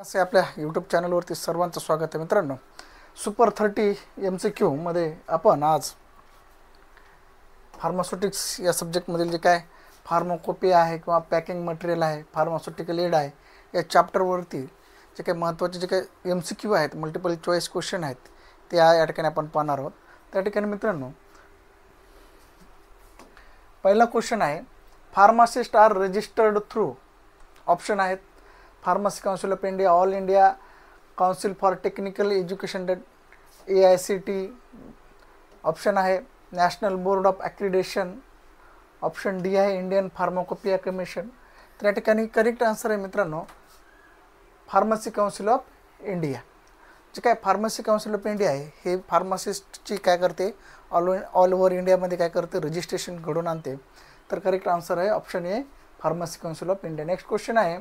असे आपल्या यूट्यूब चॅनलवरती सर्वांचं स्वागत आहे मित्रांनो. सुपर 30 MCQ मध्ये आपण आज फार्मास्युटिक्स या सब्जेक्टमधील जे काय फार्माकोपी आहे किंवा पॅकिंग मटेरियल आहे, फार्मास्युटिकल एड आहे, या चॅप्टरवरती जे काही महत्त्वाचे जे काही MCQ आहेत, मल्टिपल चॉईस क्वेश्चन आहेत, ते या ठिकाणी आपण पाहणार आहोत. त्या ठिकाणी मित्रांनो पहिला क्वेश्चन आहे, pharmacist are registered through. Option आहेत pharmacy council of India, all India council for technical education AICT. Option आहे national board of accreditation. Option D आहे इंडियन फार्माकोपिया कमिशन. तर या ठिकाणी करेक्ट आन्सर आहे मित्रांनो फार्मसी काउन्सिल ऑफ इंडिया. जे काय फार्मसी काउन्सिल ऑफ इंडिया आहे हे फार्मासिस्टची काय करते, ऑल ओव्हर इंडियामध्ये काय करते, रजिस्ट्रेशन घडून आणते. तर करेक्ट आन्सर आहे option A, pharmacy council of India. Next question आहे,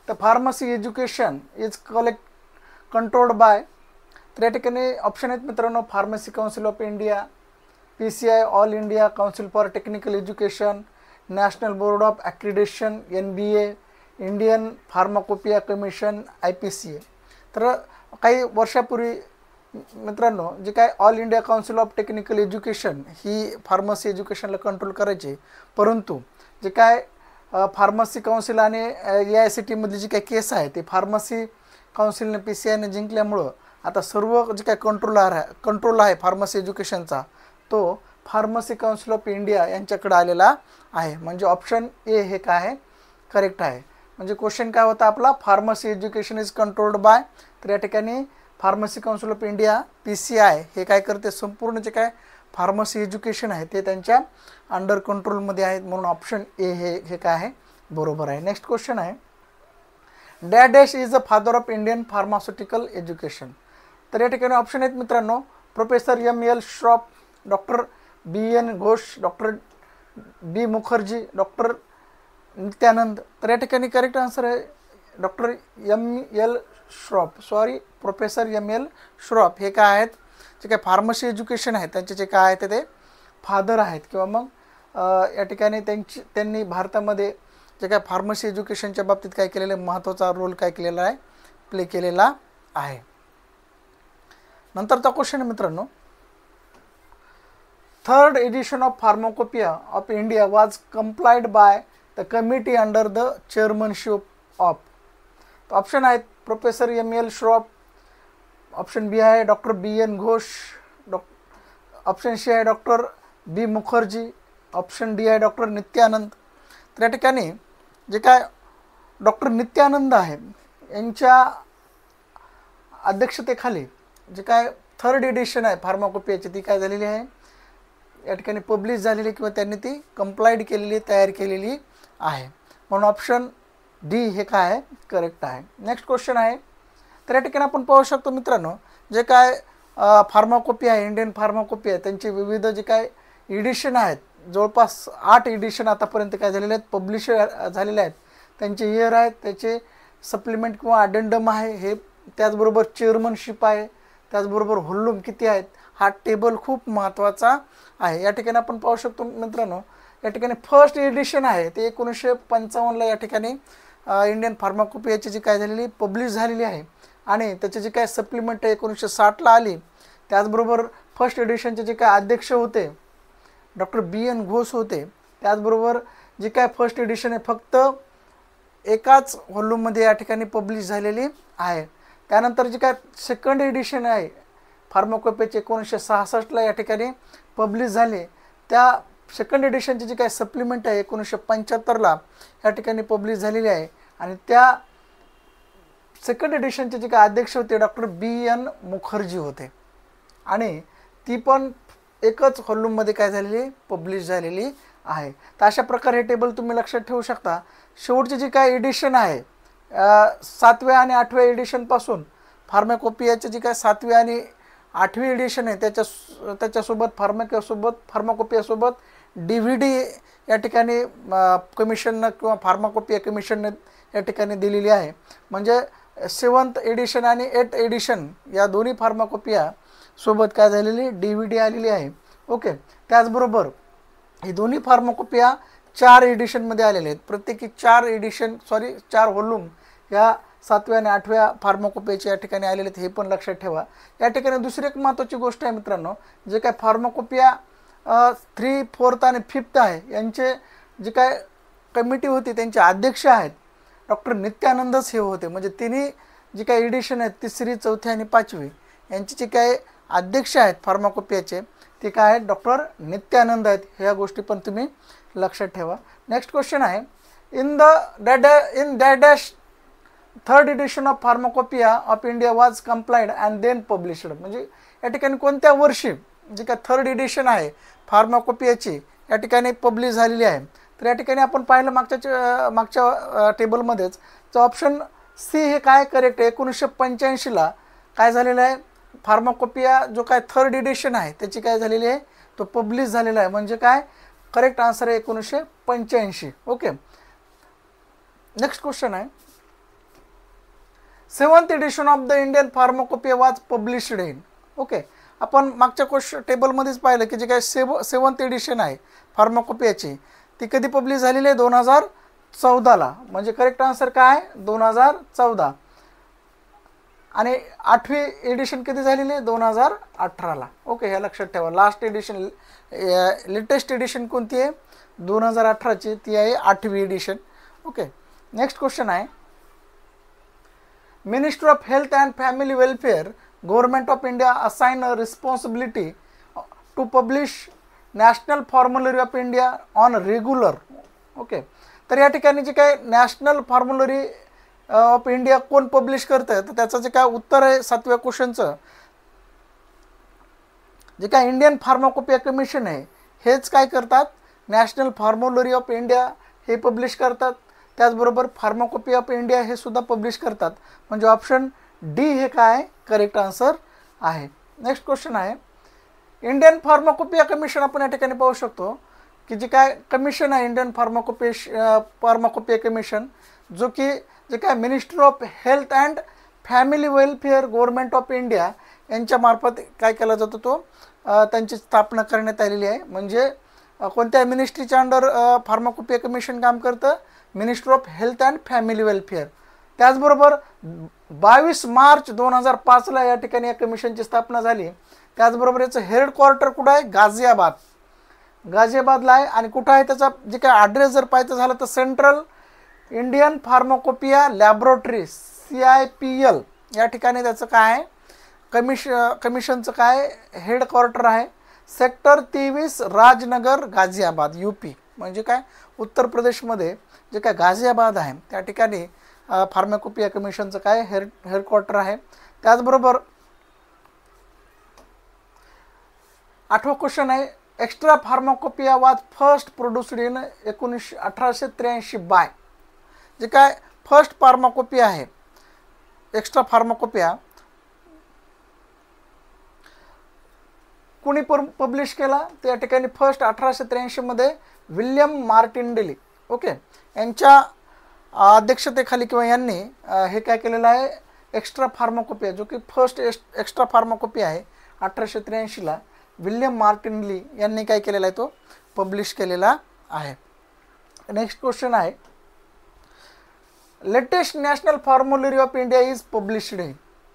the pharmacy education is controlled by. तर या ठिकाणी ऑप्शन आहेत मित्रांनो pharmacy council of India, PCI all India council for technical education, national board of accreditation NBA, Indian pharmacopoeia commission IPCA. तर काही वर्षापूर्वी मित्रांनो जे काय all India council of technical education ही फार्मसी एज्युकेशनला कंट्रोल करायची, परंतु जे काय फार्मसी काउन्सिल आणि AICT मधली जी काही केस आहे ते फार्मसी काउन्सिलने PCIने जिंकल्यामुळं आता सर्व जे काय कंट्रोल आहे फार्मसी एज्युकेशनचा तो फार्मसी काउन्सिल ऑफ इंडिया यांच्याकडे आलेला आहे. म्हणजे ऑप्शन ए हे काय आहे, करेक्ट आहे. म्हणजे क्वेश्चन काय होता आपला, pharmacy education is controlled by. तर या ठिकाणी pharmacy council of India PCI हे काय करते, संपूर्ण जे काय फार्मसी एज्युकेशन आहे ते त्यांच्या अंडर कंट्रोलमध्ये आहेत, म्हणून ऑप्शन ए हे काय आहे, बरोबर आहे. नेक्स्ट क्वेश्चन आहे, dash is the father of Indian pharmaceutical education. तर या ठिकाणी ऑप्शन आहेत मित्रांनो professor ML Shroff, doctor BN Ghosh, doctor B Mukherjee, doctor Nityanand. तर या ठिकाणी करेक्ट आन्सर आहे doctor ML Shroff, professor ML Shroff हे काय आहेत, जे काय फार्मसी एज्युकेशन आहे त्यांचे जे काय आहेत ते फादर आहेत, किंवा मग या ठिकाणी त्यांनी भारतामध्ये जे काय फार्मसी एज्युकेशनच्या बाबतीत काय केलेलं आहे, महत्त्वाचा रोल काय केलेला आहे, प्ले केलेला आहे. नंतरचा क्वेश्चन आहे मित्रांनो, third edition of pharmacopoeia of India was compiled by the committee under the chairmanship of. Option आहेत professor ML Shroff, option B आहे doctor BN Ghosh, option C आहे doctor B Mukherjee, option D आहे डॉक्टर नित्यानंद. तर या ठिकाणी जे काय डॉक्टर नित्यानंद आहे यांच्या अध्यक्षतेखाली जे काय थर्ड एडिशन आहे फार्माकोपियाची ती काय झालेली आहे, या ठिकाणी पब्लिश झालेली किंवा त्यांनी ती कंप्लाइड केलेली, तयार केलेली आहे, म्हणून ऑप्शन डी हे काय आहे, करेक्ट आहे. नेक्स्ट क्वेश्चन आहे, तर या ठिकाणी आपण पाहू शकतो मित्रांनो जे काय फार्माकोपी आहे, इंडियन फार्माकोपी आहे, त्यांचे विविध जे काय एडिशन आहेत, जवळपास 8 एडिशन आतापर्यंत काय झालेले आहेत, पब्लिश झालेले आहेत. त्यांचे इयर आहेत, त्याचे सप्लिमेंट किंवा अडेंडम आहे, हे त्याचबरोबर चेअरमनशिप आहे, त्याचबरोबर व्हॉल्यूम किती आहेत, हा टेबल खूप महत्त्वाचा आहे. या ठिकाणी आपण पाहू शकतो मित्रांनो या ठिकाणी फर्स्ट एडिशन आहे ते 1955ला या ठिकाणी इंडियन फार्माकोपियाची जी काय झालेली पब्लिश झालेली आहे, आणि त्याचे जे काय सप्लिमेंट 1960ला आली. त्याचबरोबर फर्स्ट एडिशनचे जे काय अध्यक्ष होते डॉक्टर BN घोष होते. त्याचबरोबर जे काय फर्स्ट एडिशन आहे फक्त एकाच व्हॉल्यूममध्ये या ठिकाणी पब्लिश झालेली आहे. त्यानंतर जे काय सेकंड एडिशन आहे फार्माकोपियाचे 1966ला या ठिकाणी पब्लिश झाले. त्या सेकंड एडिशनची जी काय सप्लिमेंट आहे 1975ला या ठिकाणी पब्लिश झालेली आहे, आणि त्या सेकंड एडिशनचे जे काय अध्यक्ष होते डॉक्टर BN मुखर्जी होते, आणि ती पण एकच व्हॉल्यूममध्ये काय झालेली पब्लिश झालेली आहे. तर अशा प्रकारे हे टेबल तुम्ही लक्षात ठेवू शकता. शेवटची जी काय एडिशन आहे 7व्या आणि 8व्या एडिशनपासून फार्माकोपियाचे जी काय 7वी आणि 8वी एडिशन आहे त्याच्यासोबत फार्माकोपियासोबत DVD या ठिकाणी कमिशननं किंवा फार्माकोपिया कमिशनने या ठिकाणी दिलेली आहे. म्हणजे 7th एडिशन आणि 8th एडिशन या दोन्ही फार्माकोपिया सोबत काय झालेली DVD आलेली आहे. ओके, त्याचबरोबर ही दोन्ही फार्माकोपिया 4 एडिशनमध्ये आलेले आहेत. प्रत्येकी 4 व्हॉल्यूम या 7व्या आणि 8व्या फार्माकोपियाचे या ठिकाणी आलेले आहेत, हे पण लक्षात ठेवा. या ठिकाणी दुसरी एक महत्त्वाची गोष्ट आहे मित्रांनो, जे काय फार्माकोपिया 3, 4 आणि 5 आहे यांचे जे काय कमिटी होती त्यांचे अध्यक्ष आहेत डॉक्टर नित्यानंदच हे होते. म्हणजे तिन्ही जी काही एडिशन आहेत 3री, 4थी आणि 5वी यांचे जे काय अध्यक्ष आहेत फार्माकोपियाचे ते काय आहेत डॉक्टर नित्यानंद आहेत. ह्या गोष्टी पण तुम्ही लक्षात ठेवा. नेक्स्ट क्वेश्चन आहे, in dash 3rd edition of pharmacopoeia of India was compiled and then published. म्हणजे या ठिकाणी कोणत्या वर्षी जी काय 3rd एडिशन आहे फार्माकोपियाची या ठिकाणी पब्लिश झालेली आहे. तर या ठिकाणी आपण पाहिलं मागच्या टेबलमध्येच तर ऑप्शन सी हे काय करेक्ट आहे. 1985ला काय झालेलं आहे फार्माकोपिया जो काय 3rd एडिशन आहे त्याची काय झालेली आहे तो पब्लिश झालेला आहे. म्हणजे काय करेक्ट आन्सर आहे 1985. ओके. नेक्स्ट क्वेश्चन आहे, 7th edition of the Indian pharmacopoeia was published in. Okay. आपण मागच्या टेबलमध्येच पाहिलं की जे काय 7th एडिशन आहे फार्माकोपियाची ती कधी पब्लिश झालेली आहे 2014ला. म्हणजे करेक्ट आन्सर काय 2014. आणि 8वी एडिशन कधी झालेली आहे 2018ला. ओके, हे लक्षात ठेवा. लास्ट एडिशन लेटेस्ट एडिशन कोणती आहे 2018ची, ती आहे 8वी एडिशन. ओके. नेक्स्ट क्वेश्चन आहे, minister of health and family welfare government of India assign a responsibility to publish national formulary of India on regular. Okay. तर या ठिकाणी जे काय नॅशनल फॉर्म्युलरी ऑफ इंडिया कोण पब्लिश करतं तर त्याचं जे काय उत्तर आहे 7व्या क्वेश्चनचं जे काय इंडियन फार्माकोपिया कमिशन आहे हेच काय करतात नॅशनल फॉर्म्युलरी ऑफ इंडिया हे पब्लिश करतात. त्याचबरोबर फार्माकोपिया ऑफ इंडिया हे सुद्धा पब्लिश करतात. म्हणजे ऑप्शन डी हे काय करेक्ट आन्सर आहे. नेक्स्ट क्वेश्चन आहे, इंडियन फार्माकोपिया कमिशन आपण या ठिकाणी पाहू शकतो की जे काय कमिशन आहे इंडियन फार्माकोपिया कमिशन जो की जे काय minister of health and family welfare government of India यांच्या मार्फत काय केला जातो तो त्यांची स्थापना करण्यात आलेली आहे. म्हणजे कोणत्या मिनिस्ट्रीच्या अंडर फार्माकोपिया कमिशन काम करतं minister of health and family welfare. त्याचबरोबर 22 मार्च 2005ला या ठिकाणी या कमिशनची स्थापना झाली. त्याचबरोबर याचं हेडक्वार्टर कुठं आहे गाझियाबादला आहे. आणि कुठं आहे त्याचा जे काय ॲड्रेस जर पाहायचं झालं तर central Indian pharmacopoeia laboratory CIPL या ठिकाणी त्याचं काय आहे कमिशनचं काय हेडक्वार्टर आहे. Sector 23 Rajnagar Ghaziabad UP. म्हणजे काय उत्तर प्रदेशमध्ये जे काय गाझियाबाद आहे त्या ठिकाणी फार्माकोपिया कमिशनचं काय हेडक्वार्टर आहे. त्याचबरोबर 8वा क्वेश्चन आहे, extra pharmacopoeia was first produced in 1883 by. जे काय फर्स्ट फार्माकोपिया आहे एक्स्ट्रा फार्माकोपिया कुणी पब्लिश केला तर या ठिकाणी फर्स्ट 1883 मध्ये विल्यम मार्टिनडेली. ओके. यांच्या अध्यक्षतेखाली किंवा यांनी हे काय केलेलं आहे एक्स्ट्रा फार्माकोपिया जो की फर्स्ट एक्स्ट्रा फार्माकोपिया आहे 1883ला विल्यम मार्टिनली यांनी काय केलेला आहे तो पब्लिश केलेला आहे. नेक्स्ट क्वेश्चन आहे, latest national formulary of India is published in.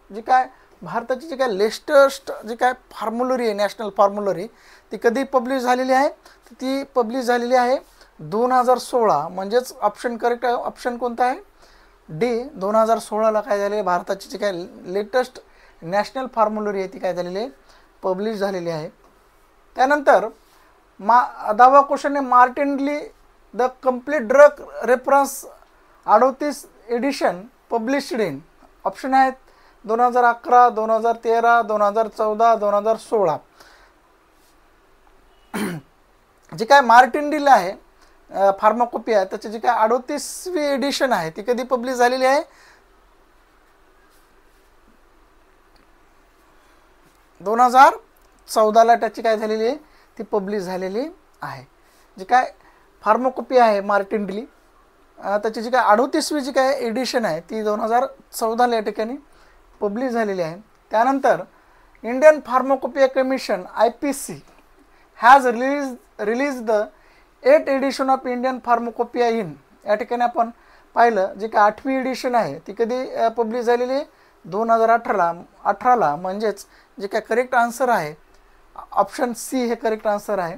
जी काय भारताची जी काय लेटेस्ट जी काय फॉर्म्युलरी आहे नॅशनल फॉर्म्युलरी ती कधी पब्लिश झालेली आहे तर ती पब्लिश झालेली आहे 2016. म्हणजेच ऑप्शन करेक्ट आहे. ऑप्शन कोणता आहे डी 2016ला काय झाले भारताची जी काय लेटेस्ट नॅशनल फॉर्म्युलरी आहे ती काय झालेली आहे पब्लिश झालेली आहे. त्यानंतर 10वा क्वेश्चन आहे, Martindale the complete drug reference 38 edition published in. Option आहेत 2011, 2013, 2014, 2016. जे काय मार्टिनडीला आहे फार्माकोपिया त्याची जी काय 38वी एडिशन आहे ती कधी पब्लिश झालेली आहे 2014ला त्याची काय झालेली आहे ती पब्लिश झालेली आहे. जी काय फार्माकोपिया आहे मार्टिनडली त्याची जी काय 38वी जी काय एडिशन आहे ती 2014ला या ठिकाणी पब्लिश झालेली आहे. त्यानंतर Indian pharmacopoeia commission IPC has release the 8th edition of Indian pharmacopoeia in. या ठिकाणी आपण पाहिलं जे काय 8वी एडिशन आहे ती कधी पब्लिश झालेली आहे 2018ला म्हणजेच जे काय करेक्ट आन्सर आहे ऑप्शन सी हे करेक्ट आन्सर आहे.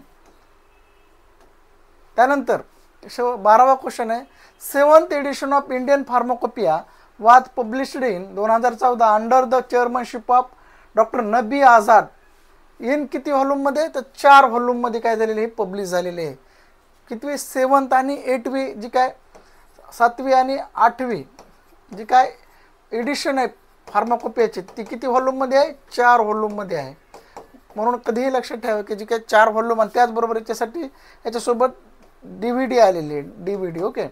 त्यानंतर 12वा क्वेश्चन आहे 7th edition of Indian pharmacopoeia was published in 2014 under the chairmanship of doctor Nabi Azad in किती व्हॉल्यूममध्ये तर 4 व्हॉल्यूममध्ये काय झालेले हे पब्लिश झालेले आहे. कितवी 7th आणि 8वी जी काय 7वी आणि 8वी जी काय एडिशन आहे फार्माकोपियाची ती किती व्हॉल्यूममध्ये आहे 4 व्हॉल्यूममध्ये आहे. म्हणून कधीही लक्षात ठेवा की जी काय 4 व्हॉल्यूम आणि त्याचबरोबर याच्यासाठी याच्यासोबत DVD आलेली आहे DVD. ओके,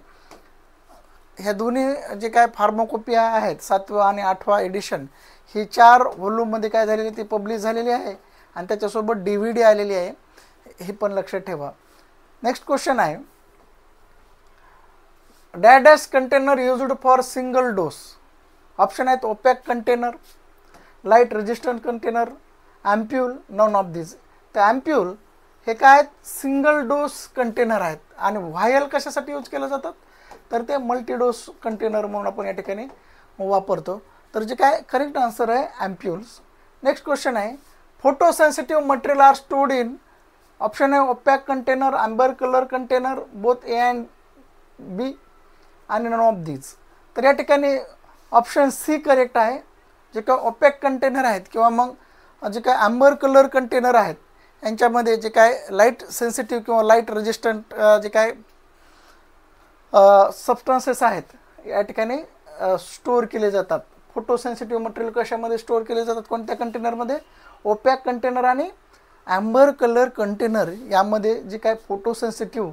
ह्या दोन्ही जे काय फार्माकोपिया आहेत 7वा आणि 8वा एडिशन ही 4 व्हॉल्यूममध्ये काय झालेली ती पब्लिश झालेली आहे आणि त्याच्यासोबत DVD आलेली आहे, हे पण लक्षात ठेवा. नेक्स्ट क्वेश्चन आहे dash container used for single dose. Option आहेत opaque container, light resistant container, ampoule, none of this. तर ॲम्प्यूल हे काय आहेत सिंगल डोस कंटेनर आहेत आणि व्हायल कशासाठी यूज केलं जातात तर ते मल्टी डोस कंटेनर म्हणून आपण या ठिकाणी वापरतो. तर जे काय करेक्ट आन्सर आहे ॲम्प्यूल्स. नेक्स्ट क्वेश्चन आहे photo sensitive material are stored in. Option आहे opaque container, amber colour container, both A and B आणि नॉन ऑफ दीज. तर या ठिकाणी ऑप्शन सी करेक्ट आहे. जे काय ओपॅक कंटेनर आहेत किंवा मग जे काय आंबर कलर कंटेनर आहेत यांच्यामध्ये जे काय लाईट सेन्सिटिव्ह किंवा लाईट रेजिस्टंट जे काय सबस्टन्सेस आहेत या ठिकाणी स्टोअर केले जातात. फोटो सेन्सिटिव्ह मटेरियल कशामध्ये स्टोअर केले जातात कोणत्या कंटेनरमध्ये ओपॅक कंटेनर आणि ॲम्बर कलर कंटेनर यामध्ये जे काय फोटो सेन्सिटिव्ह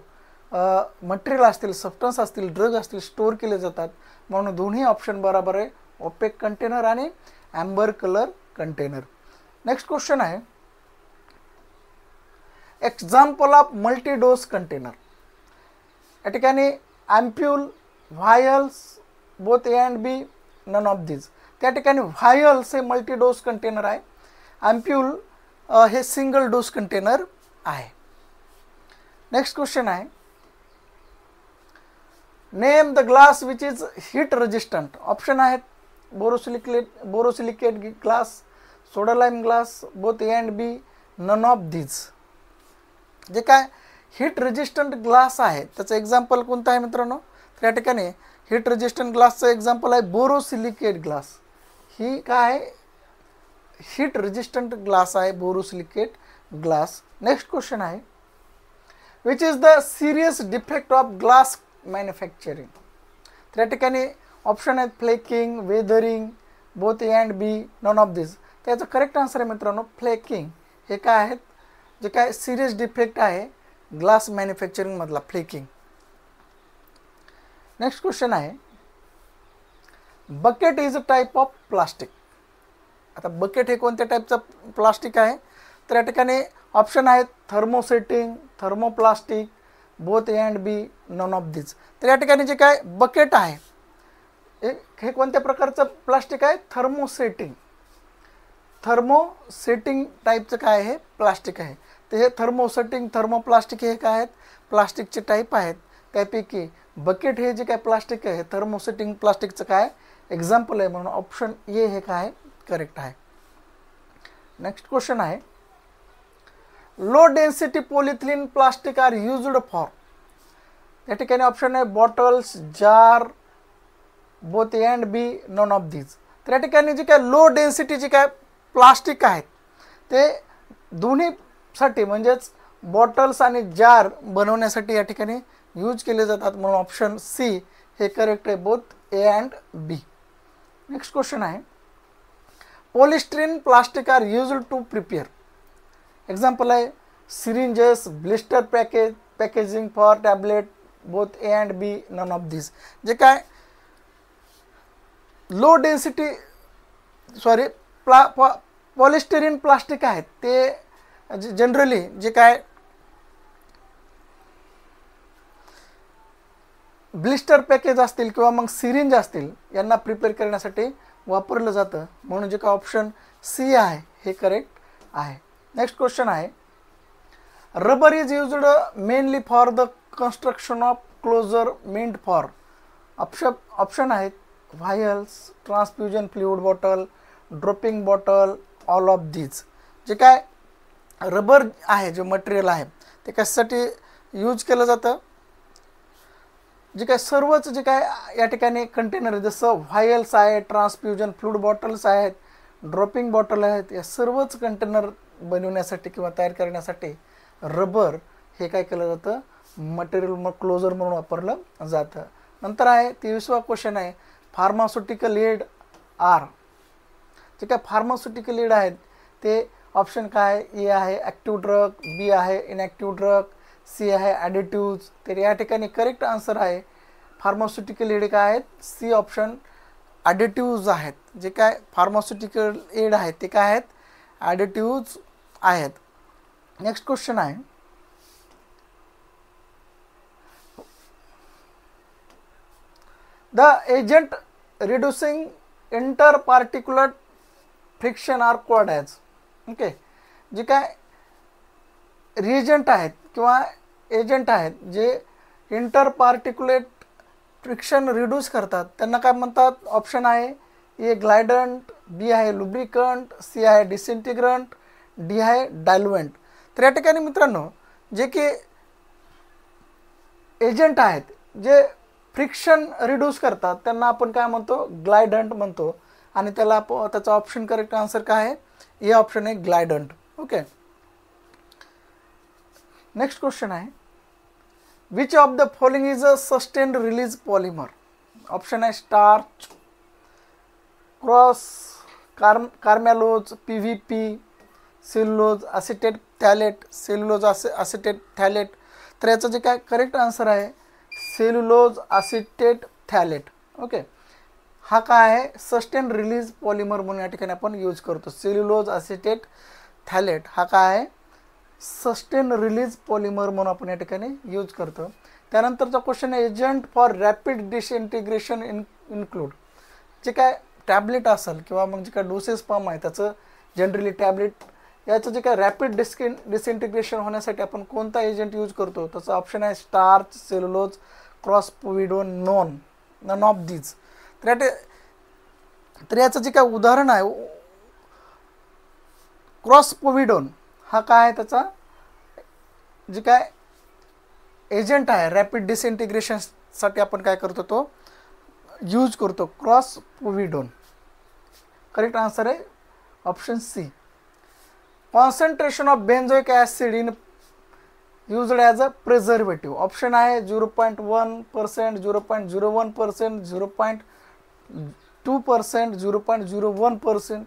मटेरियल असतील सबस्टन्स असतील ड्रग असतील स्टोअर केले जातात. म्हणून दोन्ही ऑप्शन बरोबर आहे ओपॅक कंटेनर आणि amber colour container. Next question आहे example of multi dose container. या ठिकाणी ampoule, vials, both A and B, none of these. त्या ठिकाणी व्हायल्स हे मल्टी डोस कंटेनर आहे, ॲम्प्यूल हे सिंगल डोस कंटेनर आहे. नेक्स्ट क्वेश्चन आहे name the glass which is heat resistant. Option आहेत borosilicate glass, soda lime glass, both A and B, none of these. जे काय हीट रेजिस्टंट ग्लास आहे त्याचं example कोणतं आहे मित्रांनो तर या ठिकाणी हीट रेजिस्टंट ग्लासचं एक्झाम्पल आहे बोरोसिलिकेट ग्लास. ही काय हीट रेजिस्टंट ग्लास आहे बोरोसिलिकेट ग्लास. नेक्स्ट क्वेश्चन आहे which is the serious defect of glass manufacturing. तर या ठिकाणी ऑप्शन आहेत flaking, weathering, both A and B, none of this. त्याचं करेक्ट आन्सर आहे मित्रांनो फ्लेकिंग. हे काय आहेत जे काय सिरियस डिफेक्ट आहे ग्लास मॅन्युफॅक्चरिंगमधला फ्लेकिंग. नेक्स्ट क्वेश्चन आहे bucket is a type of plastic. आता बकेट हे कोणत्या टाईपचं प्लास्टिक आहे तर या ठिकाणी ऑप्शन आहेत thermosetting, thermoplastic, both A and B, none of this. तर या ठिकाणी जे काय बकेट आहे हे कोणत्या प्रकारचं प्लास्टिक आहे थर्मोसेटिंग. थर्मोसेटिंग टाईपचं काय आहे प्लास्टिक आहे. तर हे थर्मोसेटिंग थर्मोप्लास्टिक हे काय आहेत प्लास्टिकचे टाईप आहेत. त्यापैकी बकेट हे जे काय प्लास्टिक आहे थर्मोसेटिंग प्लास्टिकचं काय एक्झाम्पल आहे म्हणून ऑप्शन ए हे काय करेक्ट आहे. नेक्स्ट क्वेश्चन आहे low density polyethylene plastic are used for. या ठिकाणी ऑप्शन आहे bottles, jar, both A and B, none of these. तर या ठिकाणी जे काय लो डेन्सिटी जे काय प्लास्टिक आहेत ते दोन्हीसाठी म्हणजेच बॉटल्स आणि जार बनवण्यासाठी या ठिकाणी यूज केले जातात म्हणून ऑप्शन सी हे करेक्ट आहे both A and B. Next question आहे polystyrene plastic are used to prepare. Example आहे syringes, blister packaging for tablet, both A and B, none of this. जे काय लो डेन्सिटी पॉलिस्टिरीन प्लास्टिक आहेत ते generally जे काय ब्लिस्टर पॅकेज असतील किंवा मग सिरिंज असतील यांना प्रिपेअर करण्यासाठी वापरलं जातं म्हणून जे काय ऑप्शन सी आहे हे करेक्ट आहे. नेक्स्ट क्वेश्चन आहे rubber is used mainly for the construction of closure meant for. Option आहेत vials, transfusion fluid bottle, dropping bottle, all of these. जे काय रबर आहे, जे मटेरियल आहे ते कशासाठी यूज केलं जातं? जे काय सर्वच जे काय या ठिकाणी कंटेनर आहे, जसं व्हायल्स आहे, ट्रान्सफ्युजन फ्लुइड बॉटल्स आहेत, ड्रॉपिंग बॉटल आहेत, या सर्वच कंटेनर बनवण्यासाठी किंवा तयार करण्यासाठी रबर हे काय केलं जातं? मटेरियल क्लोजर म्हणून वापरलं जातं. नंतर आहे 23वा क्वेश्चन आहे फार्मास्युटिकल एड आर. जे काय फार्मास्युटिकल एड आहेत ते ऑप्शन काय? ए आहे ॲक्टिव्ह ड्रग, बी आहे इनॲक्टिव्ह ड्रग, सी आहे ॲडिटिव्ज. तर या ठिकाणी करेक्ट आन्सर आहे फार्मास्युटिकल एड काय आहेत? सी ऑप्शन ॲडिटिव्ज आहेत. जे काय फार्मास्युटिकल एड आहेत ते काय आहेत? ॲडिटिव्ज आहेत. नेक्स्ट क्वेश्चन आहे the agent reducing interparticular friction are called as. Okay, जे काय रिएजंट आहेत किंवा एजंट आहेत जे इंटरपार्टिक्युलेट फ्रिक्शन रिड्यूस करतात त्यांना काय म्हणतात? ऑप्शन आहे ए ग्लायडंट, बी आहे लुब्रिकंट, सी आहे डिसइंटिग्रंट, डी आहे डायल्युएंट. तर या ठिकाणी मित्रांनो जे की एजंट आहेत जे फ्रिक्शन रिड्यूस करतात त्यांना आपण काय म्हणतो? ग्लायडंट म्हणतो. आणि त्याचा ऑप्शन करेक्ट आन्सर काय आहे? ए ऑप्शन आहे ग्लायडंट. ओके, नेक्स्ट क्वेश्चन आहे which of the following is a sustained release polymer. Option आहे starch, cross carmellose, PVP, cellulose acetate phthalate, cellulose acetate phthalate. तर याचं जे काय करेक्ट आन्सर आहे सेल्युलोज असिटेट थॅलेट. ओके, हा काय आहे? सस्टेन रिलीज पॉलिमर म्हणून या ठिकाणी आपण यूज करतो. सेल्युलोज असिटेट थॅलेट हा काय आहे? सस्टेन रिलीज पॉलिमर म्हणून आपण या ठिकाणी यूज करतो. त्यानंतरचा क्वेश्चन आहे एजंट फॉर रॅपिड डिसइंटिग्रेशन इन्क्लूड. जे काय टॅबलेट असेल किंवा मग जे काय डोसेस फॉर्म आहे त्याचं जनरली टॅबलेट याचं जे काय रॅपिड डिसइंटिग्रेशन होण्यासाठी आपण कोणता एजंट यूज करतो? त्याचं ऑप्शन आहे starch, cellulose, crospovidone, none of these. तर याचं जे काय उदाहरण आहे क्रॉस पोविडोन हा काय आहे? त्याचा जे काय एजंट आहे रॅपिड डिसइंटिग्रेशनसाठी आपण काय करतो? तो यूज करतो क्रॉस पोविडोन. करेक्ट आन्सर आहे option C. Concentration of benzoic acid in used as a preservative. Option आहे 0.1%, 0.01%, 0.2%, 0.01%.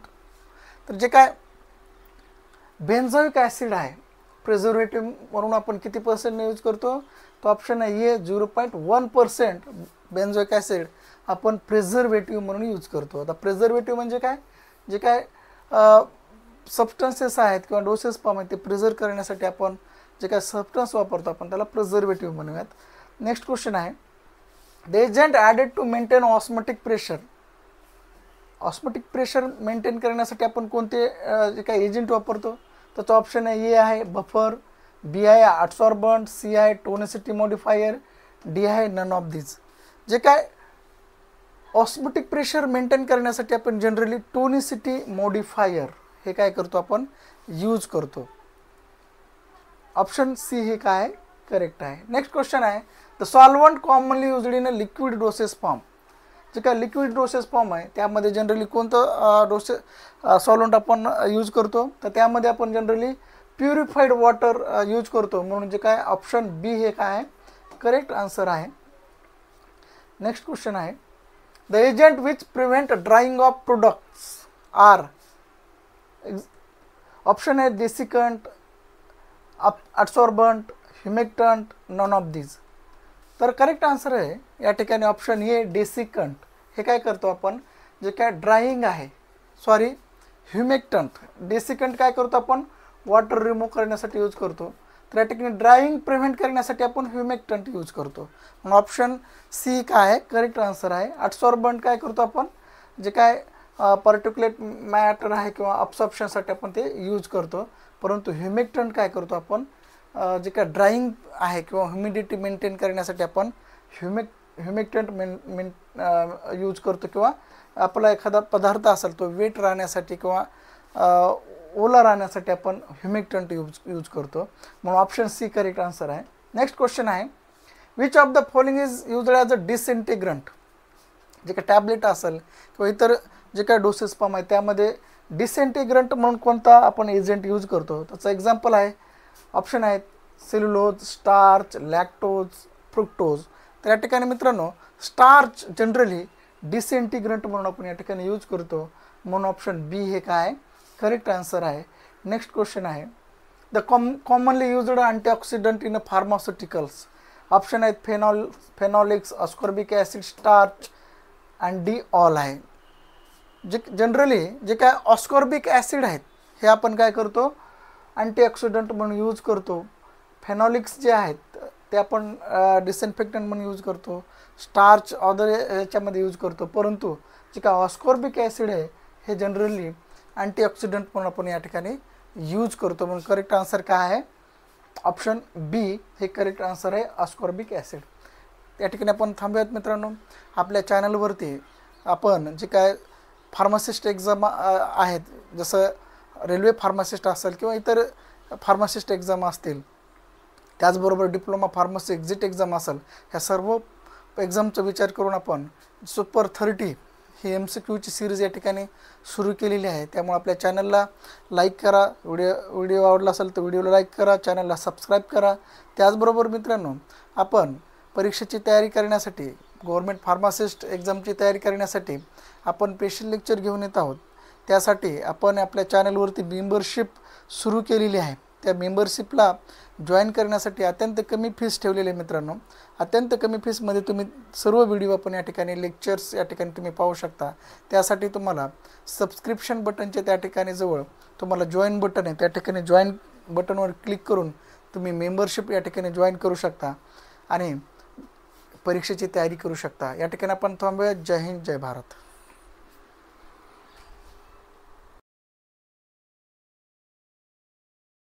तर जे काय बेन्झोइक ॲसिड आहे प्रिझर्वेटिव्ह म्हणून आपण किती पर्सेंटने यूज करतो? तो ऑप्शन आहे 0.1% बेन्झोइक ॲसिड आपण प्रिझर्वेटिव्ह म्हणून यूज करतो. आता प्रिझर्वेटिव्ह म्हणजे काय? जे काय सबस्टन्सेस आहेत किंवा डोसेस फॉर्म आहेत ते प्रिझर्व करण्यासाठी आपण जे काय सबस्टन्स वापरतो आपण त्याला प्रिझर्वेटिव्ह म्हणूयात. नेक्स्ट क्वेश्चन आहे the agent added to maintain osmotic pressure. Osmotic pressure maintain करण्यासाठी आपण कोणते जे काय एजंट वापरतो? त्याचा ऑप्शन आहे ए आहे बफर, बी आहे ॲब्सॉर्बंट, सी आहे टोनिसिटी मॉडिफायर, डी आहे नन ऑफ दीज. जे काय ऑस्मोटिक प्रेशर मेंटेन करण्यासाठी आपण जनरली टोनिसिटी मॉडिफायर हे काय करतो? आपण यूज करतो. ऑप्शन सी हे काय करेक्ट आहे. नेक्स्ट क्वेश्चन आहे the solvent commonly used in a liquid doses form. जे काय लिक्विड डोसेस फॉर्म आहे त्यामध्ये जनरली कोणतं सॉल्वंट आपण यूज करतो? तर त्यामध्ये आपण जनरली प्युरिफाईड वॉटर यूज करतो. म्हणून जे काय ऑप्शन बी हे काय करेक्ट आन्सर आहे. नेक्स्ट क्वेश्चन आहे the agent which prevent drying of products are. Option आहे desiccant, absorbent, humectant, none of these. तर करेक्ट आन्सर आहे या ठिकाणी ऑप्शन ए डेसिकंट. हे काय करतो आपण? जे काय ड्राइंग आहे ह्युमेक्टंट. डेसिकंट काय करतो आपण? वॉटर रिमूव्ह करण्यासाठी यूज करतो. तर या ठिकाणी ड्राइंग प्रिव्हेंट करण्यासाठी आपण ह्युमेक्टंट यूज करतो. मग ऑप्शन सी काय आहे करेक्ट आन्सर आहे. ॲब्सॉर्बंट काय करतो आपण? जे काय पर्टिक्युलेट मॅटर आहे किंवा अब्सॉर्प्शनसाठी आपण ते यूज करतो. परंतु ह्युमेक्टंट काय करतो आपण? जे काय ड्राइंग आहे किंवा ह्युमिडिटी मेंटेन करण्यासाठी आपण ह्युमिक्टंट यूज करतो, किंवा आपला एखादा पदार्थ असेल तो वेट राहण्यासाठी किंवा ओला राहण्यासाठी आपण ह्युमिक्टंट यूज करतो, म्हणून ऑप्शन सी करेक्ट आन्सर आहे. नेक्स्ट क्वेश्चन आहे, which of the following is used as a disintegrant. जे काही टॅबलेट असेल किंवा इतर जे काही डोसेस फॉर्म आहे त्यामध्ये डिसइंटिग्रंट म्हणून कोणता आपण एजंट यूज करतो. त्याचं एक्झाम्पल आहे, ऑप्शन आहेत सेल्युलोज, स्टार्च, लॅक्टोज, फ्रुक्टोज. तर या ठिकाणी मित्रांनो स्टार्च जनरली डिसइंटिग्रंट म्हणून आपण या ठिकाणी यूज करतो, म्हणून ऑप्शन बी हे काय करेक्ट आन्सर आहे. नेक्स्ट क्वेश्चन आहे, the commonly used antioxidant in pharmaceuticals. Option आहेत phenolics, ascorbic acid, starch and D all आहे. जे जनरली जे काय ऑस्कॉर्बिक ॲसिड आहेत हे आपण काय करतो अँटीऑक्सिडंट म्हणून यूज करतो. फेनॉलिक्स जे आहेत ते आपण डिसइन्फेक्टंट म्हणून यूज करतो. स्टार्च अदर याच्यामध्ये यूज करतो, परंतु जे काय ऑस्कॉर्बिक ॲसिड आहे हे जनरली अँटीऑक्सिडंट म्हणून आपण या ठिकाणी यूज करतो, म्हणून करेक्ट आन्सर काय आहे ऑप्शन बी हे करेक्ट आन्सर आहे, अस्कॉर्बिक ॲसिड. त्या ठिकाणी आपण थांबूयात मित्रांनो. आपल्या चॅनलवरती आपण जे काय फार्मासिस्ट एक्झाम आहेत, जसं रेल्वे फार्मासिस्ट असेल किंवा इतर फार्मासिस्ट एक्झाम असतील, त्याचबरोबर डिप्लोमा फार्मसी एक्झिट एक्झाम असेल, ह्या सर्व एक्झामचा विचार करून आपण सुपर 30 ही MCQची सिरीज या ठिकाणी सुरू केलेली आहे. त्यामुळे आपल्या चॅनलला लाईक करा, व्हिडिओ आवडला असेल तर व्हिडिओला लाईक करा, चॅनलला सबस्क्राईब करा. त्याचबरोबर मित्रांनो आपण परीक्षेची तयारी करण्यासाठी, गव्हर्नमेंट फार्मासिस्ट एक्झामची तयारी करण्यासाठी आपण स्पेशल लेक्चर घेऊन येत आहोत. त्यासाठी आपण आपल्या चॅनलवरती मेंबरशिप सुरू केलेली आहे. त्या मेंबरशिपला जॉईन करण्यासाठी अत्यंत कमी फीस ठेवलेली आहे मित्रांनो. अत्यंत कमी फीसमध्ये तुम्ही सर्व व्हिडिओ आपण या ठिकाणी लेक्चर्स या ठिकाणी तुम्ही पाहू शकता. त्यासाठी तुम्हाला सबस्क्रिप्शन बटनच्या त्या ठिकाणी जवळ तुम्हाला जॉईन बटन आहे, त्या ठिकाणी जॉईन बटनवर क्लिक करून तुम्ही मेंबरशिप या ठिकाणी जॉईन करू शकता आणि परीक्षेची तयारी करू शकता. या ठिकाणी आपण थांबूया. जय हिंद, जय भारत.